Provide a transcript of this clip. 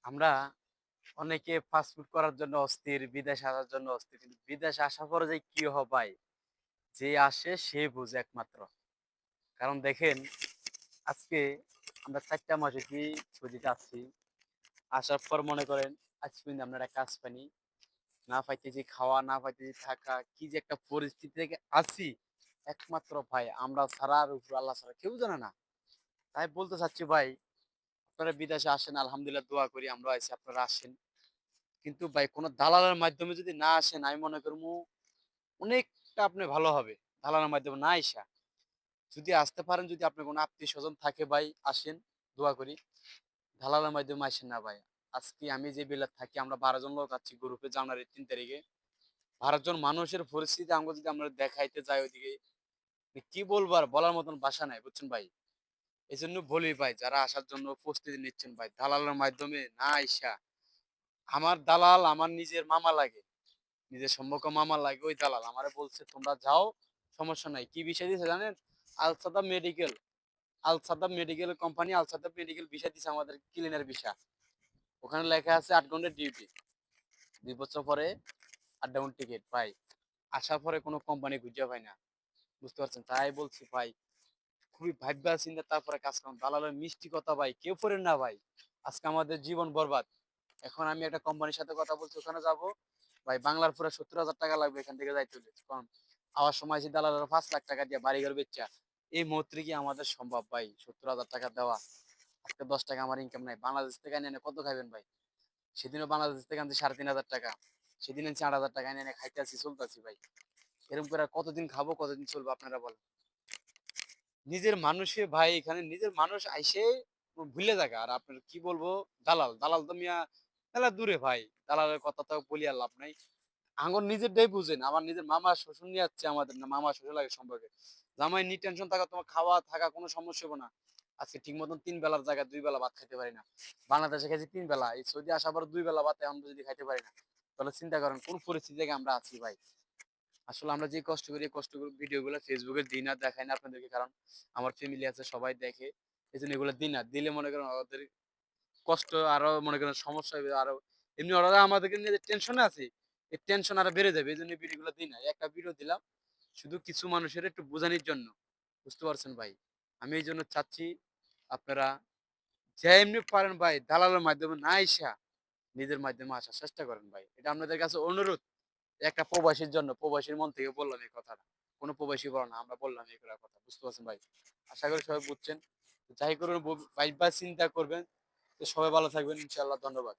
আমরা অনেকে ফাস্টফুড করার জন্য অস্থির, বিদেশে আসার জন্য অস্থির। কিন্তু বিদেশে আসার পরে যে কি হয় ভাই, যে আসে সে বুঝে একমাত্র। কারণ দেখেন আজকে আমরা ৪ টা মাস হইছি সৌদিতে আছি। আসার পর মনে করেন আজ পর্যন্ত আমরা একটা কাজ পাইনি। না পাইতেছি খাওয়া, না পাইতেছি থাকা। কি যে একটা পরিস্থিতি থেকে আছি, একমাত্র ভাই আমরা ছাড়া আর উপর আল্লাহ ছাড়া কেউ জানে না। তাই বলতে চাচ্ছি ভাই, আপনারা বিদেশে আসেন আলহামদুলিল্লাহ দোয়া করি আমরাও আছি আপনারা আসেন। কিন্তু ভাই কোন দালালের মাধ্যমে যদি না আসেন আমি মনে করবো অনেকটা আপনি ভালো হবে। দালালের মাধ্যমে না আইসা। যদি আসতে পারেন যদি আপনার কোনো আত্মীয়-স্বজন থাকে ভাই আসেন, দোয়া করি। দালালের মাধ্যমে আইসেন না ভাই। আজকে আমি যে বেলায় থাকি আমরা ১২ জন লোক আছি গ্রুপে জানুয়ারির ৩ তারিখে। ১২ জন মানুষের পরিস্থিতি আমগো যদি আমরা দেখাইতে যাই ওইদিকে, কি বলবো আর বলার মতন ভাষা নাই বুঝছেন ভাই? এজন্য বলি ভাই যারা আসার জন্য প্রস্তুতি নিচ্ছেন ভাই দালালের মাধ্যমে না আইসা, আমার দালাল আমার নিজের মামা লাগে। নিজের সম্পর্ক মামা লাগে ওই দালাল আমারে বলছে তোমরা যাও সমস্যা নাই। কি বিষয় দিয়েছে জানেন? আল সাদাব মেডিকেল, আল সাদাব মেডিকেল কোম্পানি আল সাদাব মেডিকেল ভিসা দিছে আমাদের ক্লিনার ভিসা। ওখানে লেখা আছে ৮ ঘন্টার ডিউটি। ২ বছর পরে ৮ ঘন্টা টিকেট ভাই। আসার পরে কোনো কোম্পানি খুঁজে পাই না। বুঝতে পারছেন? তাই বলছি ভাই খুবই ভাববা চিন্তা তারপরে কাজ করুন। দালালের মিষ্টি কথা ভাই কেউ করেন না ভাই। আজকে আমাদের জীবন বরবাদ। এখন আমি একটা কোম্পানির সাথে কথা বলছি ওখানে যাবো। ভাই বাংলার পুরা ৭০,০০০ টাকা লাগবে এখান থেকে যাইতে হলে। কারণ আওয়ার সময় যে দালালের ৫,০০,০০০ টাকা দিয়ে বাড়িঘর বেচা। এই মুহূর্তে কি আমাদের সম্ভব ভাই ৭০,০০০ টাকা দেওয়া? আজকে ১০ টাকা আমার ইনকাম নাই। বাংলাদেশ থেকে এনে এনে কত খাইবেন ভাই? সেদিনও বাংলাদেশ থেকে আনছি ৩,৫০০ টাকা। সেদিন আনছি ৮,০০০ টাকা এনে এনে খাইতেছি চলতেছি ভাই। এরকম করে আর কতদিন খাবো কতদিন চলবো আপনারা বলেন? নিজের মানুষে ভাই এখানে নিজের মানুষ আইসে ভুলে জায়গা আর আপনার কি বলবো দালাল দালাল তো মিয়া দালাল দূরে ভাই দালালের কথা তো বলি আর লাভ নাই আঙ্গর নিজেরটাই বুঝেন আমার নিজের মামা শ্বশুর নিয়ে যাচ্ছে আমাদের না মামা শ্বশুর লাগে সম্পর্কে জামাই নি টেনশন থাকা তোমার খাওয়া থাকা কোনো সমস্যা হবে না আজকে ঠিক মতন ৩ বেলার জায়গায় ২ বেলা ভাত খাইতে পারি না বাংলাদেশে খাইছি ৩ বেলা এই সৌদি আসার পর ২ বেলা ভাত এখন যদি খাইতে পারি না তাহলে চিন্তা করেন কোন পরিস্থিতি থেকে আমরা আছি ভাই আসলে আমরা যে কষ্ট করি কষ্ট করে ভিডিওগুলো ফেসবুকে দিই না দেখাই না আপনাদেরকে কারণ আমার ফ্যামিলি আছে সবাই দেখে এই জন্য এগুলো দিই না দিলে মনে করেন ওদের কষ্ট আরো মনে করেন সমস্যা হবে আরো এমনি ওরা আমাদেরকে নিয়ে যে টেনশনে আছে এই টেনশন আরো বেড়ে যাবে এই জন্য ভিডিওগুলো দিই না একটা ভিডিও দিলাম শুধু কিছু মানুষের একটু বোঝানোর জন্য বুঝতে পারছেন ভাই আমি এই জন্য চাচ্ছি আপনারা যে এমনি পারেন ভাই দালালের মাধ্যমে না আইসা নিজের মাধ্যমে আসার চেষ্টা করেন ভাই এটা আপনাদের কাছে অনুরোধ একটা প্রবাসীর জন্য প্রবাসীর মন থেকে বললাম এই কথাটা কোনো প্রবাসী বলো না আমরা বললাম এই কথা বুঝতে পারছেন ভাই আশা করি সবাই বুঝছেন যাই করুন ভাই চিন্তা করবেন তো সবাই ভালো থাকবেন ইনশাআল্লাহ ধন্যবাদ